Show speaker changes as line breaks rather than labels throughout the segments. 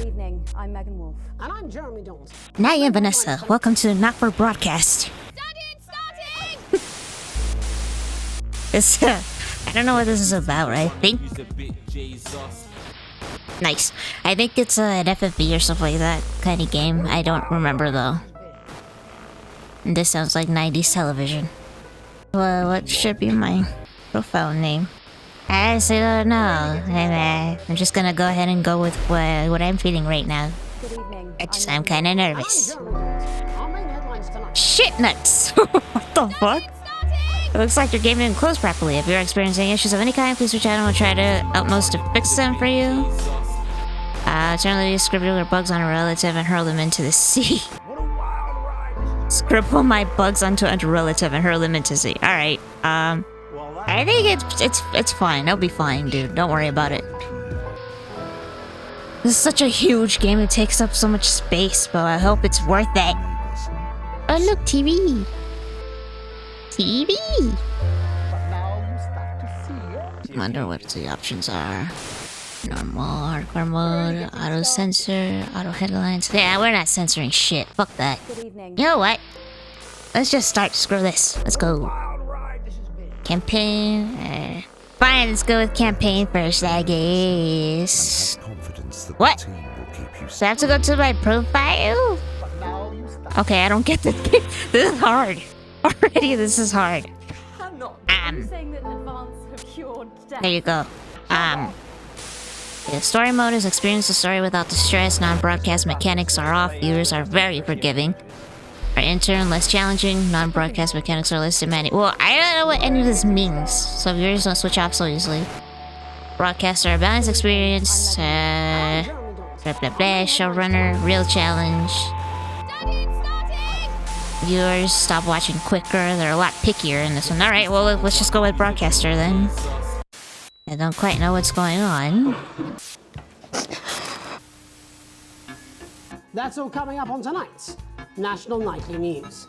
evening, I'm Megan Wolf.
And I'm Jeremy Dawes.
And I am Vanessa. Welcome to Not For Broadcast.
Starting!
It's, I don't know what this is about, right? I think... Nice. I think it's an FFB or something like that kind of game. I don't remember, though. And this sounds like 90s television. Well, what should be my profile name? I still don't know. I'm just gonna go ahead and go with what I'm feeling right now.
Good evening.
I'm kinda nervous.
Our main headlines tonight.
Shit nuts! What the fuck? It looks like your game didn't close properly. If you're experiencing issues of any kind, please reach out and we'll try to utmost to fix them for you. Generally scribble your bugs on a relative and hurl them into the sea. Scribble my bugs onto a relative and hurl them into the sea. Alright, I think it's fine. It'll be fine, dude. Don't worry about it. This is such a huge game. It takes up so much space, but I hope it's worth it. Oh, look, TV. TV. I wonder what the options are. Normal, hardcore mode, auto censor, auto headlines. Yeah, we're not censoring shit. Fuck that.
Good evening.
You know what? Let's just start. Screw this. Let's go. Campaign. Fine, let's go with campaign first, I guess. What? So I have to go to my profile? Okay, I don't get this. This is hard. Already, this is hard.
I'm not saying that advance have cured death.
There you go. The story mode is experience the story without the stress. Non-broadcast mechanics are off. Viewers are very forgiving. Our intern less challenging. Non-broadcast mechanics are less demanding. Well, I don't know what any of this means, so viewers don't switch off so easily. Broadcaster balanced experience. Blah blah blah. Showrunner real challenge. Viewers stop watching quicker. They're a lot pickier in this one. All right, well let's just go with broadcaster then. I don't quite know what's going on.
That's all coming up on tonight's National Nightly News.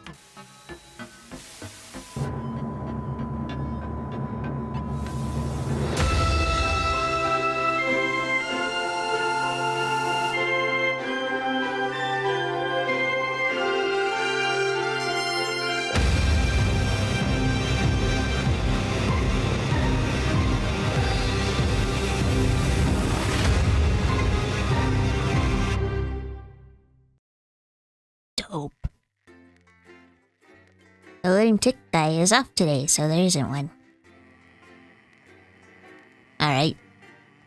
Dope. The loading tick guy is off today, so there isn't one. Alright.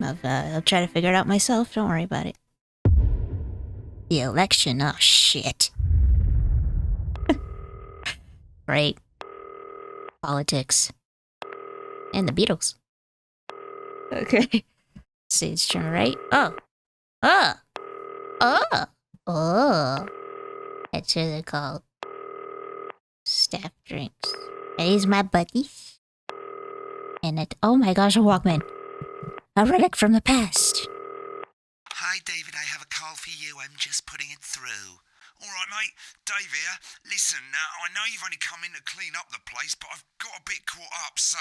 I'll try to figure it out myself, don't worry about it. The election, oh shit. Right. Politics. And the Beatles. Okay. Let's see, it's turn right. Oh! Oh! Oh! Oh! That's what they're called. Staff drinks. Are these my buddies? And it. Oh my gosh, a Walkman. A relic from the past.
Hi, David, I have a call for you. I'm just putting it through. All right, mate. Dave here. Listen, I know you've only come in to clean up the place, but I've got a bit caught up, so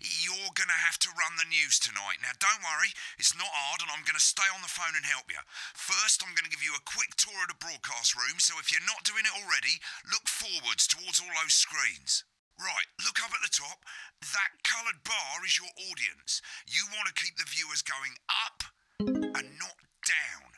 you're going to have to run the news tonight. Now, don't worry. It's not hard, and I'm going to stay on the phone and help you. First, I'm going to give you a quick tour of the broadcast room, so if you're not doing it already, look forwards towards all those screens. Right, look up at the top. That coloured bar is your audience. You want to keep the viewers going up and not down.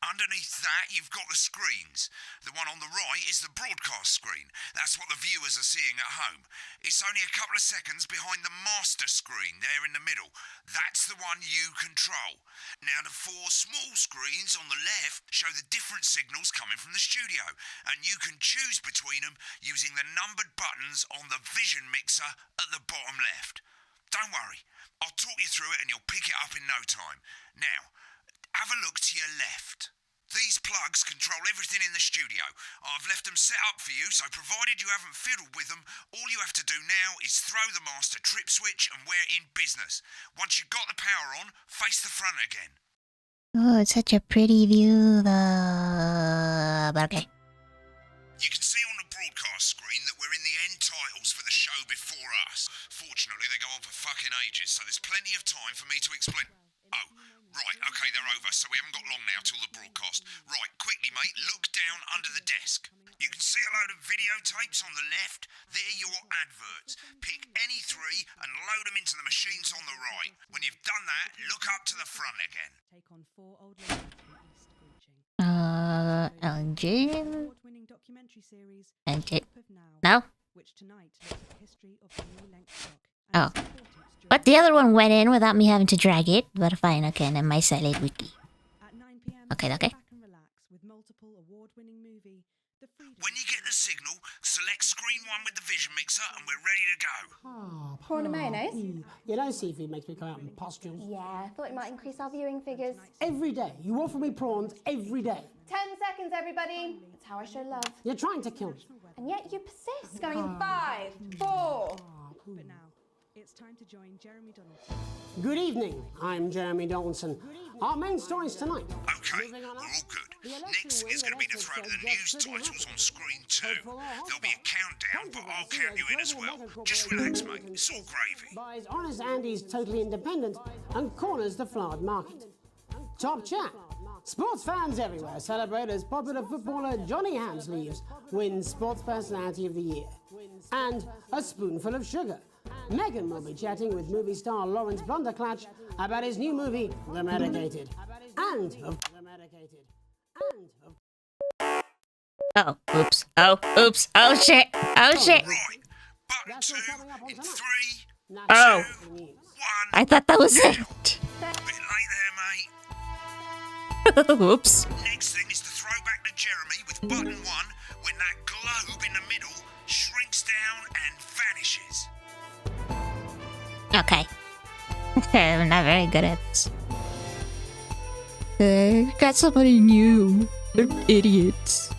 Underneath that, you've got the screens. The one on the right is the broadcast screen. That's what the viewers are seeing at home. It's only a couple of seconds behind the master screen there in the middle. That's the one you control. Now, the four small screens on the left show the different signals coming from the studio, and you can choose between them using the numbered buttons on the vision mixer at the bottom left. Don't worry, I'll talk you through it and you'll pick it up in no time. Now, have a look to your left. These plugs control everything in the studio. I've left them set up for you, so provided you haven't fiddled with them, all you have to do now is throw the master trip switch and we're in business. Once you've got the power on, face the front again.
Oh, it's such a pretty view, but okay.
You can see on the broadcast screen that we're in the end titles for the show before us. Fortunately, they go on for fucking ages, so there's plenty of time for me to explain. Oh, Right, okay, they're over, so we haven't got long now till the broadcast. Right, quickly, mate, look down under the desk. You can see a load of videotapes on the left. They're your adverts. Pick any three and load them into the machines on the right. When you've done that, look up to the front again.
Take on 4 old ladies from East Screeching.
Engine.
Award-winning documentary series,
Engine.
Hope of Now,
No?
which tonight looks at the history of the knee-length clock
Oh.
and its importance during
But the other one went in without me having to drag it. But fine, okay, and then my silent wiki.
At 9 p.m.
Okay,
sit
okay.
back and relax with multiple award-winning movie, The Freedom.
When you get the signal, select screen 1 with the vision mixer and we're ready to go.
Prawn and mayonnaise?
You know, seafood makes me come out in pustules.
Yeah, I thought it might increase our viewing figures.
Every day. You offer me prawns every day.
10 seconds, everybody. That's how I show love.
You're trying to kill me.
And yet you persist. Going in 5, 4.
But now, it's time to join Jeremy Donaldson.
Good evening. I'm Jeremy Donaldson. Our main stories tonight.
Okay, we're all good. Next is going to be the throw to the news titles on screen 2. There'll be a countdown, but I'll count you in as well. Just relax, mate. It's all gravy.
Buys Honest Andy's Totally Independent and corners the flowered market. Top chat. Sports fans everywhere celebrate as popular footballer Johnny Hamsleeves wins Sports Personality of the Year. And a spoonful of sugar. Meghan will be chatting with movie star Lawrence Blunderclatch about his new movie, The Medicated. And of
Oh, oops. Oh, oops. Oh, shit. Oh, shit.
Right, button 2 in 3,
Oh.
1.
I thought that was it.
Bit late there, mate.
Oops.
Next thing is to throw back to Jeremy with button 1 when that globe in the middle shrinks down and vanishes.
Okay. I'm not very good at this. Got somebody new. They're idiots.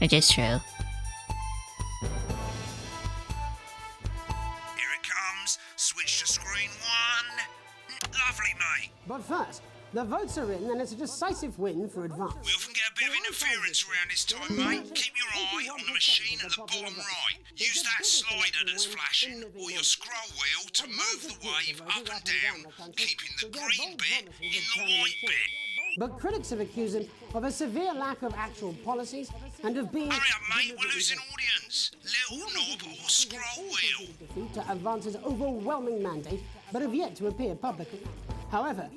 Which is true.
Here it comes. Switch to screen 1. Lovely, mate.
But first, the votes are in and it's a decisive win for Advance.
We often get a bit of interference around this time, mate. Keep your eye on the machine at the bottom right. Use that slider that's flashing or your scroll wheel to move the wave up and down, keeping the green bit in the white bit.
But critics have accused him of a severe lack of actual policies and of being
Hurry up, mate. We're losing audience. Little knob or scroll wheel.
defeat to Advance's overwhelming mandate, but have yet to appear publicly. However,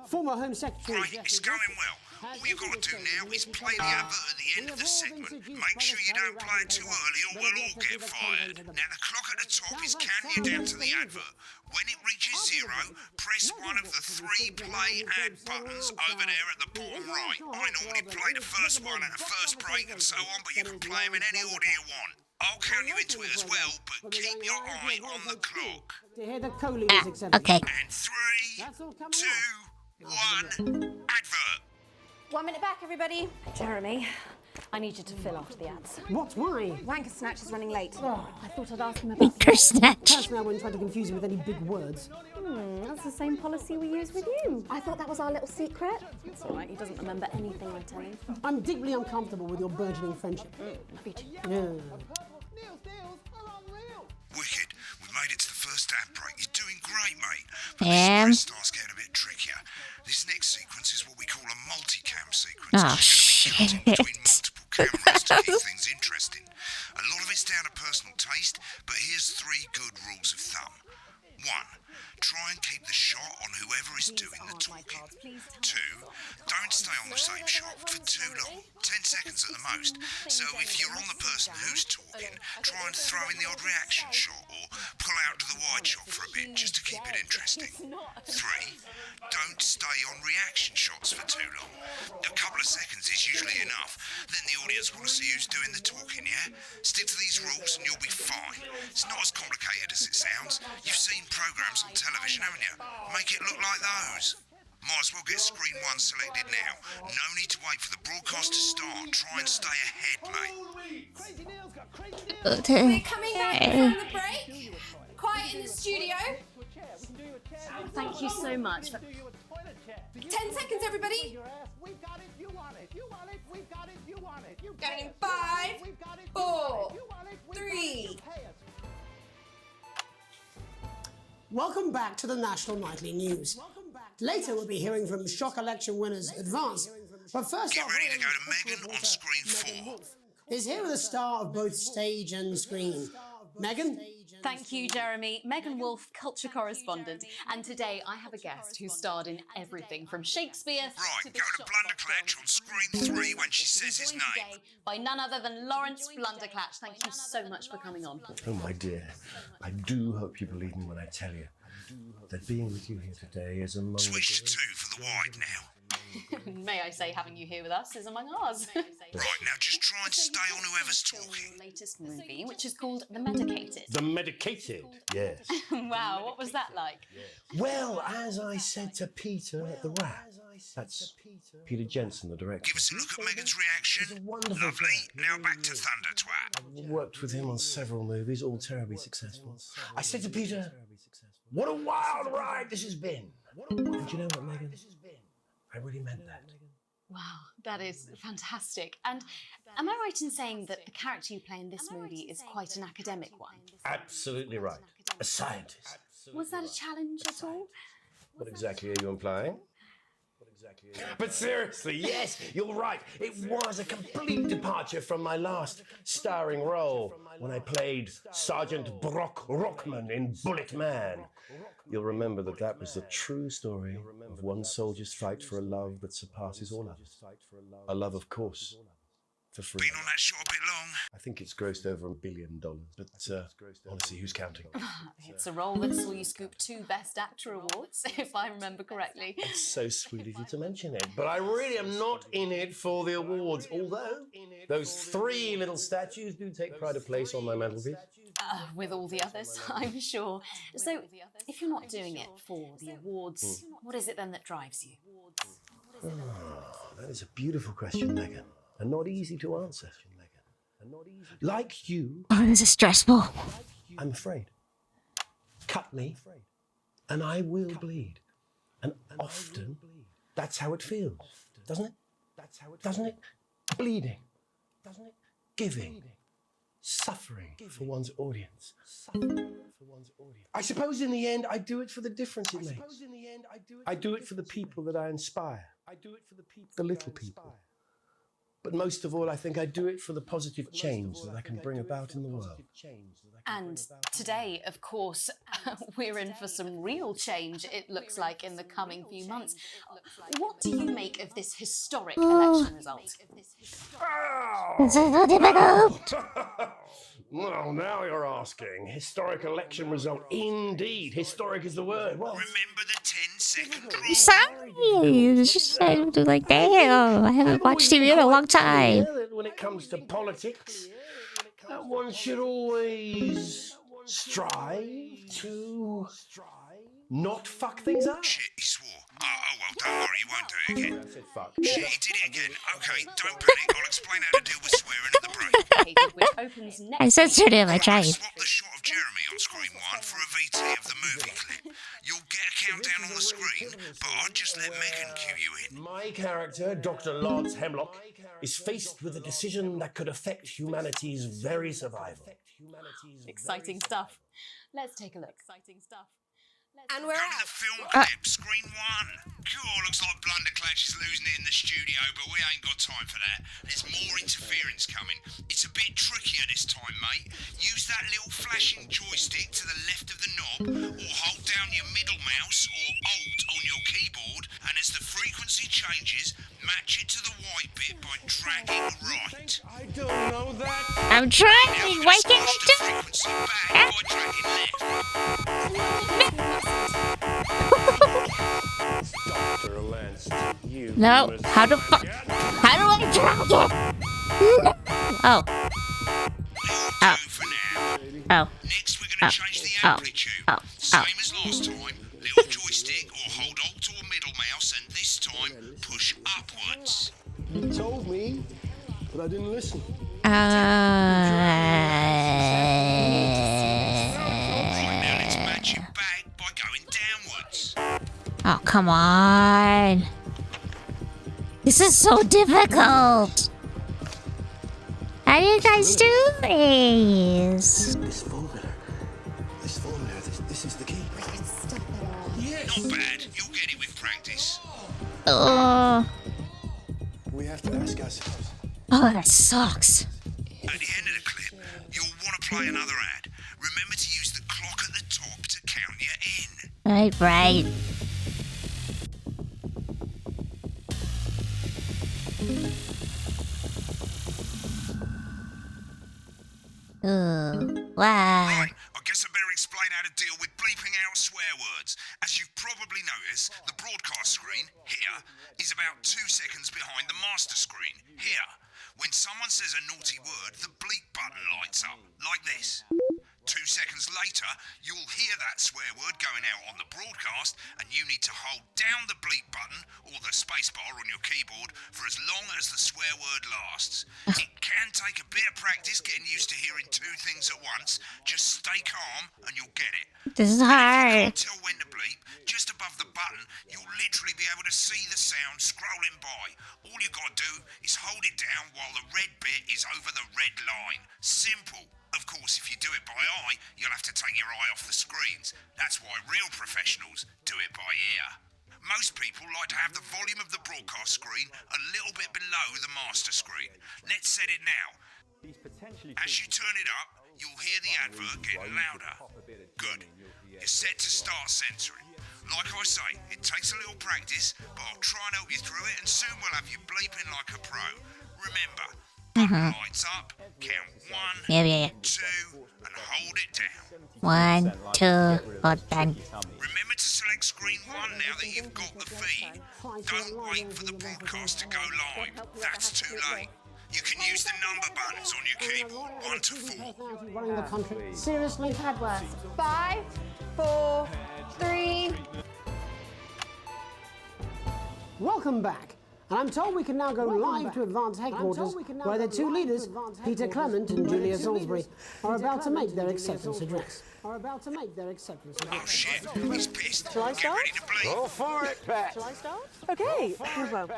former Home Secretary
Right, it's going well. All you've got to do now is play the advert at the end of the segment. Make sure you don't play it too early or we'll all get fired. Now the clock at the top is counting you down to the advert. When it reaches 0, press one of the 3 play ad buttons over there at the bottom right. I normally play the first one at the first break and so on, but you can play them in any order you want. I'll count you into it as well, but keep your eye on the clock.
to hear the co-leaders accept
Okay.
And 3, 2, 1, advert.
1 minute back, everybody. Jeremy, I need you to fill after the ads.
What? Why?
Wanker Snatch is running late. I thought I'd ask him about
Finger snatch.
Personally, I wouldn't try to confuse you with any big words.
That's the same policy we use with you. I thought that was our little secret. It's all right, he doesn't remember anything I tell him.
I'm deeply uncomfortable with your burgeoning friendship.
Love you too.
Yeah.
Wicked. We made it to the first ad break. You're doing great, mate. But
Yeah.
this starts getting a bit trickier. This next sequence is what we call a multicam sequence.
Oh,
It's gonna be cutting between
shit.
multiple cameras to keep things interesting. A lot of it's down to personal taste, but here's 3 good rules of thumb. 1. Try and keep the shot on whoever is doing the talking. 2. Don't stay on the same shot for too long, 10 seconds at the most. So if you're on the person who's talking, try and throw in the odd reaction shot or pull out to the wide shot for a bit just to keep it interesting. 3. Don't stay on reaction shots for too long. A couple of seconds is usually enough. Then the audience want to see who's doing the talking, yeah? Stick to these rules and you'll be fine. It's not as complicated as it sounds. You've seen programs on television, haven't you? Make it look like those. Might as well get screen 1 selected now. No need to wait for the broadcast to start. Try and stay ahead, mate.
We're coming back from the break. Quiet in the studio. Thank you so much. 10 seconds, everybody. Going in 5, 4, 3.
Welcome back to the National Nightly News. Later, we'll be hearing from shock election winners Advance. But first,
Get ready to go to Megan on screen 4.
Is here with a star of both stage and screen. Megan?
Thank you, Jeremy. Megan Wolf, culture correspondent. And today I have a guest who starred in everything from Shakespeare
Right,
to
go to Blunderclatch on screen 3 when she says his name.
Today by none other than Lawrence Blunderclatch. Thank you so much for coming on.
Oh, my dear, I do hope you believe me when I tell you that being with you here today is among
Switch to 2 for the wide now.
May I say, having you here with us is among ours.
Right, now just try and stay on whoever's talking.
Your latest movie, which is called The Medicated.
The Medicated, yes.
Wow, what was that like?
Well, as I said to Peter at the Rat, that's Peter Jensen, the director.
Give us a look at Megan's reaction.
He's a wonderful
Lovely.
guy.
Now back to Thunder Twat.
I've worked with him on several movies, all terribly successful. I said to Peter, what a wild ride this has been. And you know what, Megan? I really meant that.
Wow, that is fantastic. And am I right in saying that the character you play in this movie is quite an academic one?
Absolutely right. A scientist.
Was that a challenge at all?
What exactly are you implying? But seriously, yes, you're right. It was a complete departure from my last starring role when I played Sergeant Brock Rockman in Bullet Man. You'll remember that that was the true story of one soldier's fight for a love that surpasses all others. A love, of course, for free.
Been on that shot a bit long.
I think it's grossed over $1 billion, but honestly, who's counting?
It's a role that saw you scoop 2 Best Actor awards, if I remember correctly.
It's so sweet of you to mention it, but I really am not in it for the awards, although those 3 little statues do take pride of place on my mantelpiece.
With all the others, I'm sure. So, if you're not doing it for the awards, what is it then that drives you?
That is a beautiful question, Megan, and not easy to answer. Like you,
Oh, this is stressful.
I'm afraid. Cut me, and I will bleed. And often, that's how it feels, doesn't it? Doesn't it? Bleeding. Doesn't it? Giving. Suffering for one's audience. I suppose in the end, I do it for the difference it makes. I do it for the people that I inspire. The little people. But most of all, I think I do it for the positive change that I can bring about in the world.
And today, of course, we're in for some real change, it looks like, in the coming few months. What do you make of this historic election result?
This is so difficult.
Well, now you're asking. Historic election result. Indeed. Historic is the word. Well,
Remember the 10-second
I'm
rule.
sorry. It's just like, damn, I haven't watched TV in a long time.
clear that when it comes to politics, that one should always strive to not fuck things up.
Shit, he swore. Oh, well, don't worry, he won't do it again.
I said fuck.
Shit, he did it again. Okay, don't panic. I'll explain how to deal with swearing at the break.
Which opens next
I censored him, I
I'll
tried.
swap the shot of Jeremy on screen 1 for a VT of the movie clip. You'll get a countdown on the screen, but I'll just let Megan cue you in.
My character, Dr. Lance Hemlock, is faced with a decision that could affect humanity's very survival.
Exciting stuff. Let's take a look. Exciting stuff.
And we're
Go to
out.
the film clip, screen 1. Cool, looks like Blunderclatch is losing it in the studio, but we ain't got time for that. There's more interference coming. It's a bit trickier this time, mate. Use that little flashing joystick to the left of the knob, or hold down your middle mouse or Alt on your keyboard, and as the frequency changes, match it to the white bit by dragging right.
I don't know that.
I'm
Now
trying.
we're
Why
gonna
can't
switch the frequency back by dragging left.
Dr. Lance, you
No,
must
how do I drag it? No. Oh,
Little 2 for now.
oh,
Next, we're going to change the
oh,
amplitude.
oh,
Same
oh.
as last time. Little joystick or hold Alt or middle mouse, and this time push upwards.
You told me, but I didn't listen.
Right, now let's match it back by going downwards.
Oh, come on. This is so difficult. How do you guys do this?
This formula, this is the key.
Not bad. You'll get it with practice.
Oh,
We have to ask ourselves.
oh, that sucks.
At the end of the clip, you'll want to play another ad. Remember to use the clock at the top to count you in.
Right. Ooh, wow.
Right, I guess I better explain how to deal with bleeping out swear words. As you've probably noticed, the broadcast screen, here, is about 2 seconds behind the master screen, here. When someone says a naughty word, the bleep button lights up, like this. 2 seconds later, you'll hear that swear word going out on the broadcast, and you need to hold down the bleep button or the space bar on your keyboard for as long as the swear word lasts. It can take a bit of practice getting used to hearing 2 things at once. Just stay calm and you'll get it.
This is
If you
hard.
can't tell when to bleep, just above the button, you'll literally be able to see the sound scrolling by. All you gotta do is hold it down while the red bit is over the red line. Simple. Of course, if you do it by eye, you'll have to take your eye off the screens. That's why real professionals do it by ear. Most people like to have the volume of the broadcast screen a little bit below the master screen. Let's set it now. As you turn it up, you'll hear the advert getting louder. Good. You're set to start censoring. Like I say, it takes a little practice, but I'll try and help you through it, and soon we'll have you bleeping like a pro. Remember, button lights up, count 1,
Yeah.
2, and hold it down.
1, 2, hold on.
Remember to select screen 1 now that you've got the feed. Don't wait for the broadcast to go live. That's too late. You can use the number buttons on your keyboard, 1 to 4.
Running the country. Seriously?
Bad words. 5, 4, 3.
Welcome back. And I'm told we can now go live to Advance headquarters, where the 2 leaders, Peter Clement and Julia Salisbury, are about to make their acceptance address.
Oh shit, he's pissed.
Shall I
Get
start?
ready to bleep.
Go for it, Pat.
Shall I start? Okay. Well,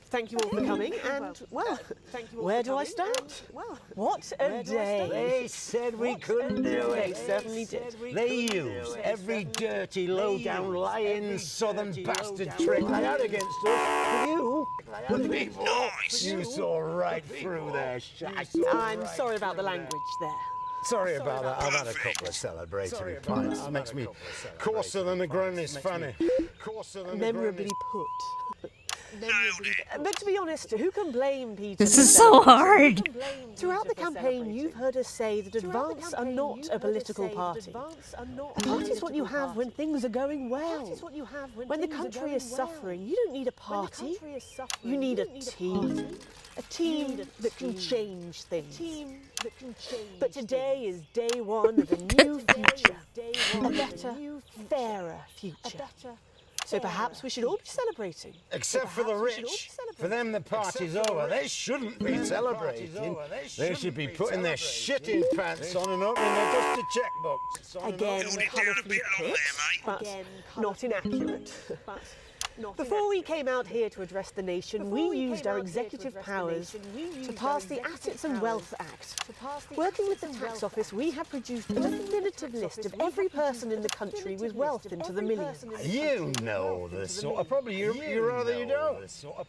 thank you all for coming, and well, where do I start? Well, what a day!
They said we couldn't do
They
it.
certainly did.
They used every dirty, low-down, lying, southern bastard trick they had against us. You, the people,
Nice.
you saw right through their shit.
I'm sorry about the language there.
Sorry about that. I've had a couple of celebratory pints. It makes me coarser than a granny's fanny. Coarser than a
Memorably
granny's...
put.
Nailed it.
But to be honest, who can blame Peter?
This is so hard.
Throughout the campaign, you've heard us say that Advance are not a political party. A party is what you have when things are going well. When the country is suffering, you don't need a party. You need a team. A team that can change things. But today is day 1 of a new future. A better, fairer future. So perhaps we should all be celebrating.
Except for the rich. For them, the party's over. They shouldn't be celebrating. They should be putting their shitting pants on and opening their dusty checkbooks.
Again,
Held it down a
colourfully
bit long
put,
there, mate.
but not inaccurate. Before we came out here to address the nation, we used our executive powers to pass the Assets and Wealth Act. Working with the tax office, we have produced a definitive list of every person in the country with wealth into the millions.
You know the sort of, probably you rather you don't.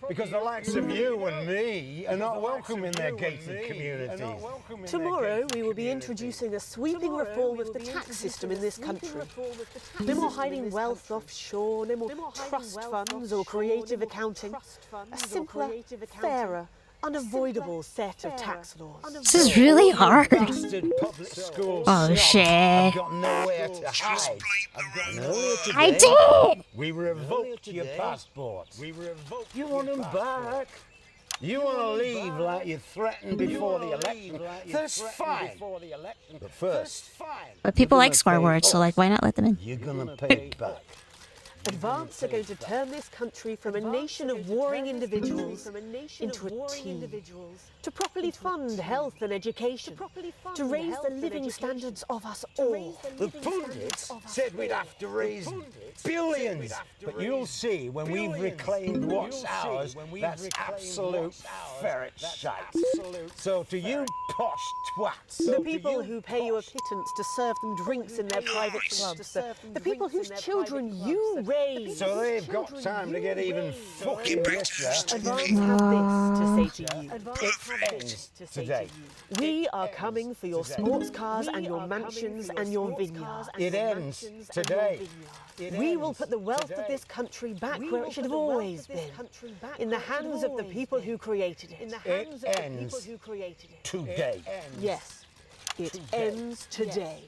Because the likes of you and me are not welcome in their gated community.
Tomorrow, we will be introducing a sweeping reform of the tax system in this country. No more hiding wealth offshore, no more trust funds or creative accounting. A simpler, fairer, unavoidable set of tax laws.
This is really hard.
Bastard public school
Oh,
snob.
shit.
I've got nowhere to
Just
hide.
bleep the rude
Nowhere
word.
to
I
go.
did.
We revoked your passports. You want them back? You want to leave like you threatened before the election? That's fine. But first,
But people like swear words, so like, why not let them in?
you're going to pay it back.
Advance are going to turn this country from a nation of warring individuals into a team. To properly fund health and education. To raise the living standards of us all.
The pundits said we'd have to raise billions. But you'll see when we've reclaimed what's ours, that's absolute ferret shite. So to you posh twats,
The people who pay you a pittance to serve them drinks in their private clubs. The people whose children you raise.
so they've got time to get even fucking richer.
Advance have this to say to you.
It ends today.
We are coming for your sports cars and your mansions and your vineyards.
It ends today.
We will put the wealth of this country back where it should have always been, in the hands of the people who created it.
It ends today.
Yes, it ends today.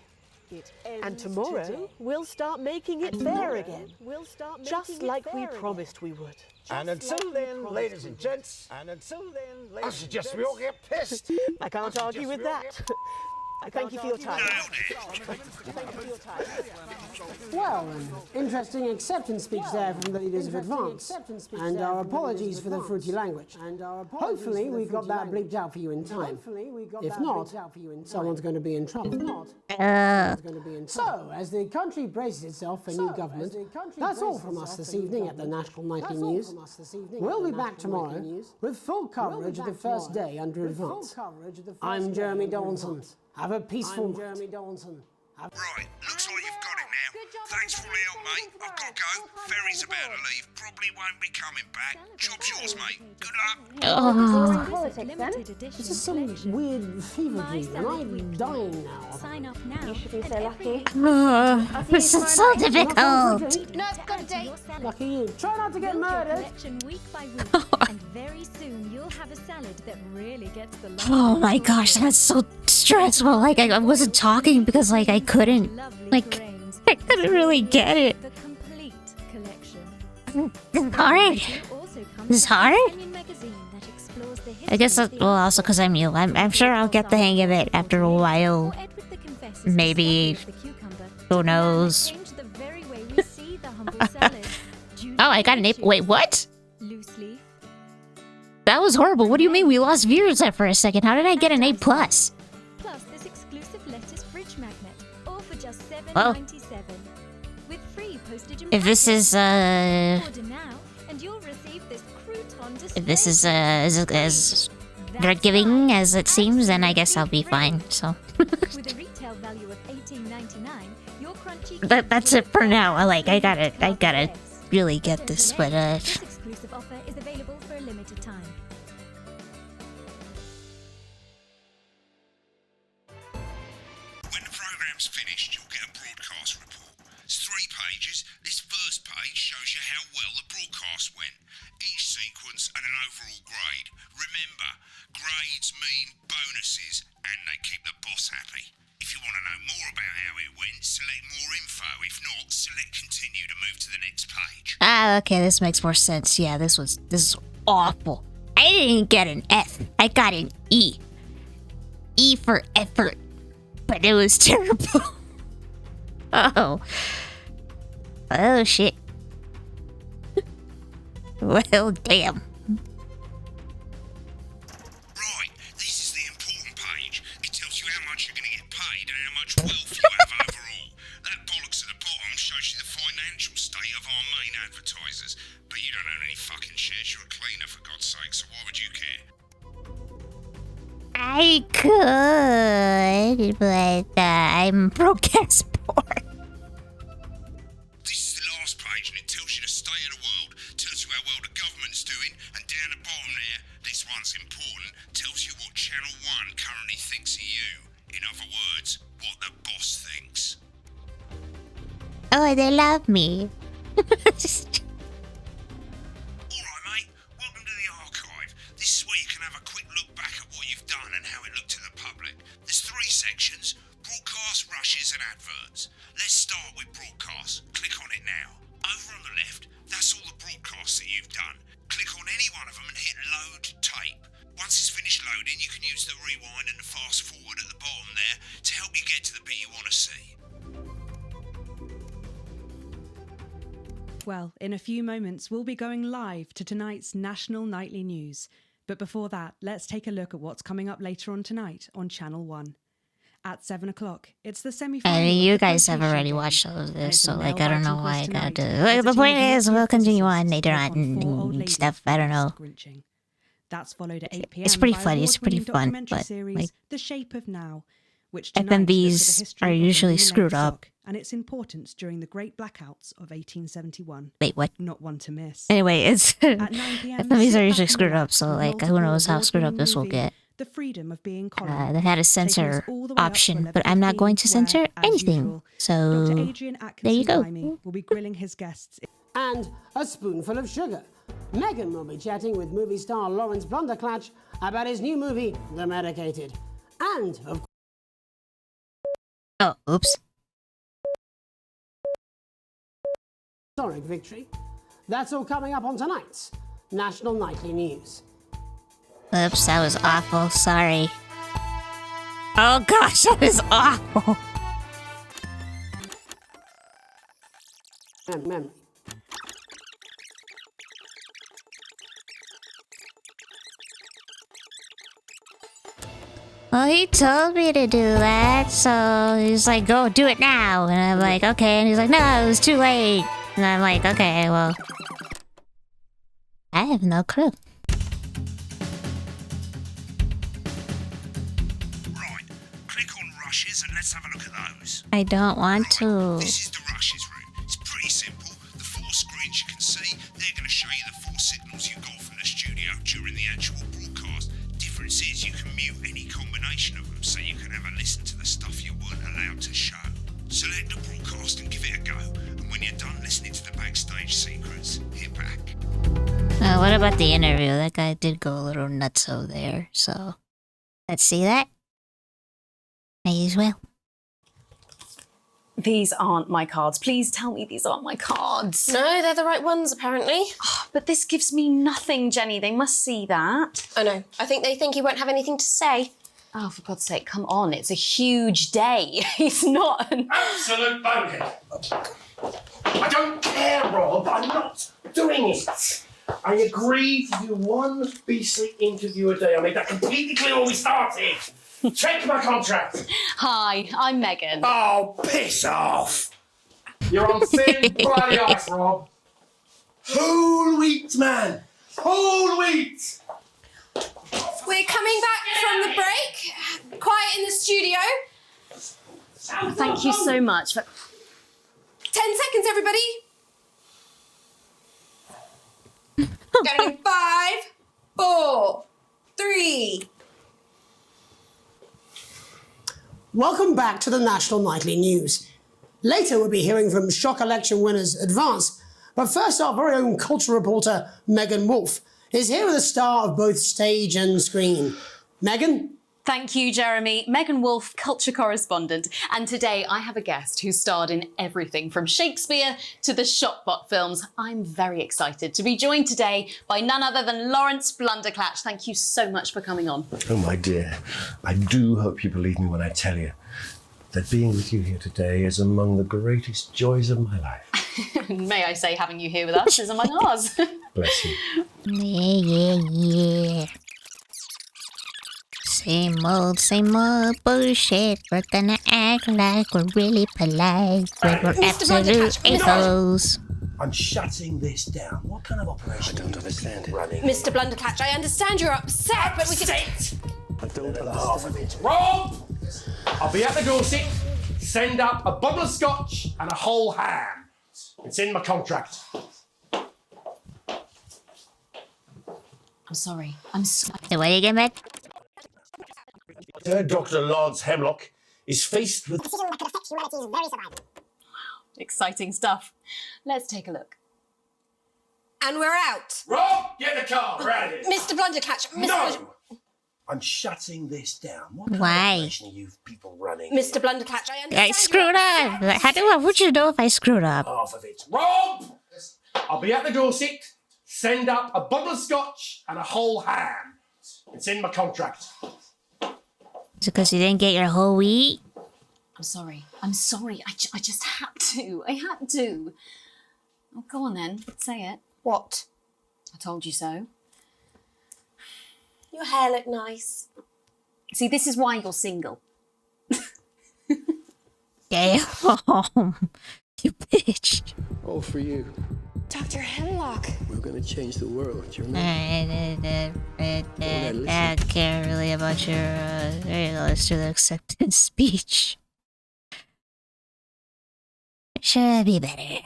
And tomorrow, we'll start making it fair again, just like we promised we would.
And until then, ladies and gents, I suggest we all get pissed.
I can't argue with that. Thank you for your time.
Well, an interesting acceptance speech there from the leaders of Advance, and our apologies for the fruity language. Hopefully we got that bleeped out for you in time. If not, someone's going to be in trouble. So, as the country braces itself for new government, that's all from us this evening at the National Nightly News. We'll be back tomorrow with full coverage of the first day under Advance. I'm Jeremy Donaldson. Have a peaceful night.
Right, looks like you've got it now. Thanks for all the help, mate. I've got to go. Ferry's about to leave. Probably won't be coming back. Job's yours, mate. Good luck.
This is some weird fever dream, and I'm dying now.
Sign up now. You should be so lucky.
This is so difficult.
No, got a date.
Lucky you. Try not to get murdered.
Week by week, and very soon you'll have a salad that really gets the love.
Oh my gosh, that's so stressful. Like I wasn't talking because like I couldn't really get it.
The complete collection.
This is hard. This is hard. I guess well also because I'm new. I'm sure I'll get the hang of it after a while. Maybe. Who knows? Oh, I got an ape. Wait, what? That was horrible. What do you mean we lost viewers there for a second? How did I get an A+?
Plus this exclusive lettuce fridge magnet, all for just $7.97. With free postage and
if this is
order now, and you'll receive this crouton display.
if this is as forgiving as it seems, then I guess I'll be fine. So
With a retail value of $18.99, your crunchy
that's it for now. I gotta really get this, but
This exclusive offer is available for a limited time.
When the programme's finished, you'll get a broadcast report. It's 3 pages. This first page shows you how well the broadcast went. Each sequence and an overall grade. Remember, grades mean bonuses, and they keep the boss happy. If you want to know more about how it went, select more info. If not, select continue to move to the next page.
okay, this makes more sense. Yeah, this is awful. I didn't get an F. I got an E. E for effort. But it was terrible. Oh shit. Well, damn.
Right, this is the important page. It tells you how much you're going to get paid and how much wealth you have overall. That bollocks at the bottom shows you the financial state of our main advertisers. But you don't own any fucking shares. You're a cleaner, for God's sake, so why would you care?
I could, but I'm broke as poor.
This is the last page, and it tells you the state of the world, tells you how well the government's doing, and down the bottom there, this one's important, tells you what Channel 1 currently thinks of you. In other words, what the boss thinks.
Oh, they love me.
Alright, mate, welcome to the archive. This is where you can have a quick look back at what you've done and how it looked to the public. There's 3 sections: broadcast, rushes, and adverts. Let's start with broadcast. Click on it now. Over on the left, that's all the broadcasts that you've done. Click on any one of them and hit load tape. Once it's finished loading, you can use the rewind and the fast forward at the bottom there to help you get to the bit you want to see.
Well, in a few moments, we'll be going live to tonight's National Nightly News. But before that, let's take a look at what's coming up later on tonight on Channel 1. At 7 o'clock, it's the semi-final.
I mean, you
of the
guys have
quotation
already
game,
watched all of
and
this,
it's a
so like I don't know
nail-biting
why I
quiz
gotta
tonight,
do.
as
The
a
point
team of
is, we'll continue on
physicists
later
take
on
on 4 old
and
ladies
stuff. I don't know.
Grinching. That's followed at 8 p.m.
It's pretty
by
funny. It's pretty
award-winning
fun,
documentary
but
series,
like
The Shape of Now, which tonight looks at
FMVs
the history
are
of the
usually
knee-length
screwed up.
sock and its importance during the Great Blackouts of 1871.
Wait, what?
Not one to miss.
Anyway, it's
At 9 p.m.,
FMVs
sit
are
back
usually
and
screwed up,
relax
so
with
like who knows how screwed up this will
multiple-award-winning
get.
movie, The Freedom of Being Colin.
They had a
Taking us
censor
all the way up to
option,
11:15,
but I'm not going to
where,
censor
as
anything.
usual, Dr.
So
Adrian
there
Atkinson
you go.
Blimey will be grilling his guests.
And a spoonful of sugar. Megan will be chatting with movie star Lawrence Blunderclatch about his new movie, The Medicated. And, of
Oh, oops.
historic victory. That's all coming up on tonight's National Nightly News.
Oops, that was awful. Sorry. Oh gosh, that is awful.
And memory.
Well, he told me to do that, so he's like, go do it now. And I'm like, okay. And he's like, no, it was too late. And I'm like, okay, well. I have no clue.
Right, click on rushes and let's have a look at those.
I don't want to.
This is the rushes room. It's pretty simple. The 4 screens you can see, they're going to show you the 4 signals you got from the studio during the actual broadcast. Difference is you can mute any combination of them, so you can have a listen to the stuff you weren't allowed to show. Select the broadcast and give it a go. And when you're done listening to the backstage secrets, hit back.
What about the interview? That guy did go a little nutso there, so let's see that. May as well.
These aren't my cards. Please tell me these aren't my cards.
No, they're the right ones, apparently.
Oh, but this gives me nothing, Jenny. They must see that.
Oh, no. I think they think he won't have anything to say.
Oh, for God's sake, come on. It's a huge day. He's not an...
Absolute bonehead. I don't care, Rob. I'm not doing it. I agreed to do one beastly interview a day. I made that completely clear when we started. Check my contract.
Hi, I'm Megan.
Oh, piss off. You're on thin bloody ice, Rob. Whole wheat, man. Whole wheat.
We're coming back from the break. Quiet in the studio.
Thank you so much for...
10 seconds, everybody. Going in 5, 4, 3.
Welcome back to the National Nightly News. Later we'll be hearing from shock election winners Advance, but first our very own culture reporter Megan Wolfe is here with a star of both stage and screen. Megan?
Thank you, Jeremy. Megan Wolfe, culture correspondent. And today I have a guest who starred in everything from Shakespeare to the Shotbot films. I'm very excited to be joined today by none other than Lawrence Blunderclatch. Thank you so much for coming on.
Oh, my dear. I do hope you believe me when I tell you that being with you here today is among the greatest joys of my life.
May I say having you here with us is among ours.
Bless you.
Yeah. Same old bullshit. We're gonna act like we're really polite. But we're absolute a-holes.
I'm shutting this down. What kind of operation? I don't understand. Running.
Mr. Blunderclatch, I understand you're upset, but we can...
I don't understand. Rob! I'll be at the Dorset. Send up a bottle of scotch and a whole ham. It's in my contract.
I'm sorry. I'm sorry.
So what do you get, Meg?
Dr. Lance Hemlock is faced with...
Exciting stuff. Let's take a look.
And we're out.
Rob, get the car. We're out of here.
Mr. Blunderclatch,
No! I'm shutting this down. What kind
Why?
of operation are you people running?
Mr. Blunderclatch, I understand.
I screwed up. How would you know if I screwed up?
Half of it. Rob! I'll be at the Dorset. Send up a bottle of scotch and a whole ham. It's in my contract.
Is it because you didn't get your whole wheat?
I'm sorry. I'm sorry. I just had to. I had to. Oh, go on then. Say it.
What?
I told you so.
Your hair looked nice.
See, this is why you're single.
Stay home, you bitch.
All for you.
Dr. Hemlock.
We're gonna change the world. Do you remember?
I don't care really about your let's do the acceptance speech. Should be better.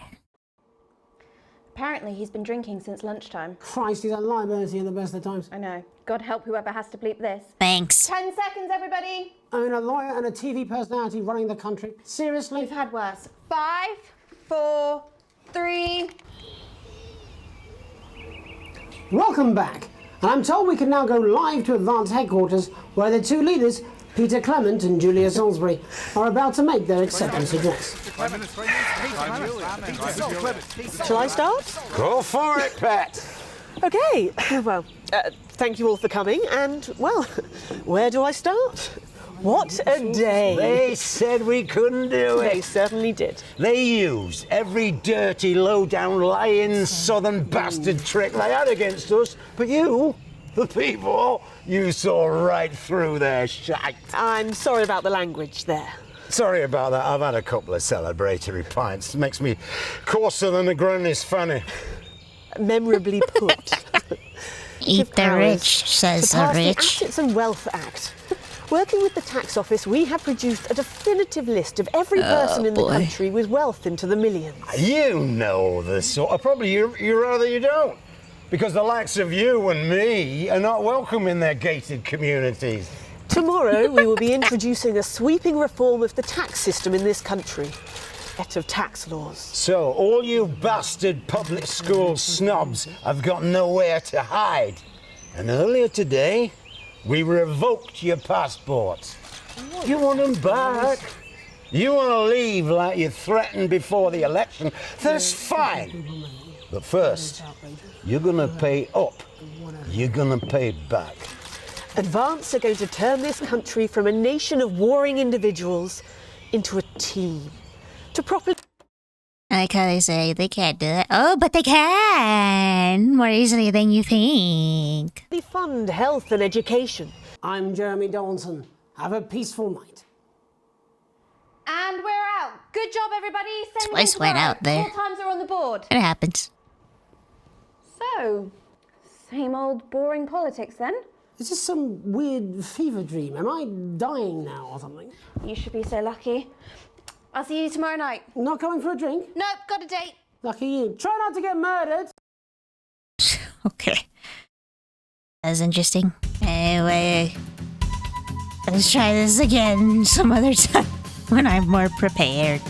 Apparently he's been drinking since lunchtime.
Christ, he's a liability in the best of times.
I know. God help whoever has to bleep this.
Thanks.
10 seconds, everybody.
I mean, a lawyer and a TV personality running the country. Seriously?
We've had worse. 5, 4, 3.
Welcome back. And I'm told we can now go live to Advance Headquarters, where the two leaders, Peter Clement and Julia Salisbury, are about to make their acceptance address.
Shall I start?
Go for it, Pat.
Okay, well, thank you all for coming, and, well, where do I start? What a day!
They said we couldn't do it.
They certainly did.
They used every dirty, low-down, lying, southern bastard trick they had against us, but you, the people, you saw right through their shite.
I'm sorry about the language there.
Sorry about that. I've had a couple of celebratory pints. Makes me coarser than a granny's fanny.
Memorably put.
Eat the rich, says the
The
rich.
Assets and Wealth Act. Working with the tax office, we have produced a definitive list of every person in the country with wealth into the millions.
You know the sort. Probably you rather you don't. Because the likes of you and me are not welcome in their gated communities.
Tomorrow, we will be introducing a sweeping reform of the tax system in this country. Set of tax laws.
So, all you bastard public school snobs have got nowhere to hide. And earlier today, we revoked your passports. You want them back? You want to leave like you threatened before the election? That's fine. But first, you're going to pay up. You're going to pay back.
Advance are going to turn this country from a nation of warring individuals into a team. To properly...
I like how they say they can't do it. Oh, but they can! More easily than you think.
fund health and education.
I'm Jeremy Donaldson. Have a peaceful night.
And we're out. Good job, everybody. Send
Twice went out there.
All times are on the board.
It happens.
So, same old boring politics then?
Is this some weird fever dream? Am I dying now or something?
You should be so lucky. I'll see you tomorrow night.
Not coming for a drink?
Nope, got a date.
Lucky you. Try not to get murdered.
Okay. That was interesting. Anyway, let's try this again some other time when I'm more prepared.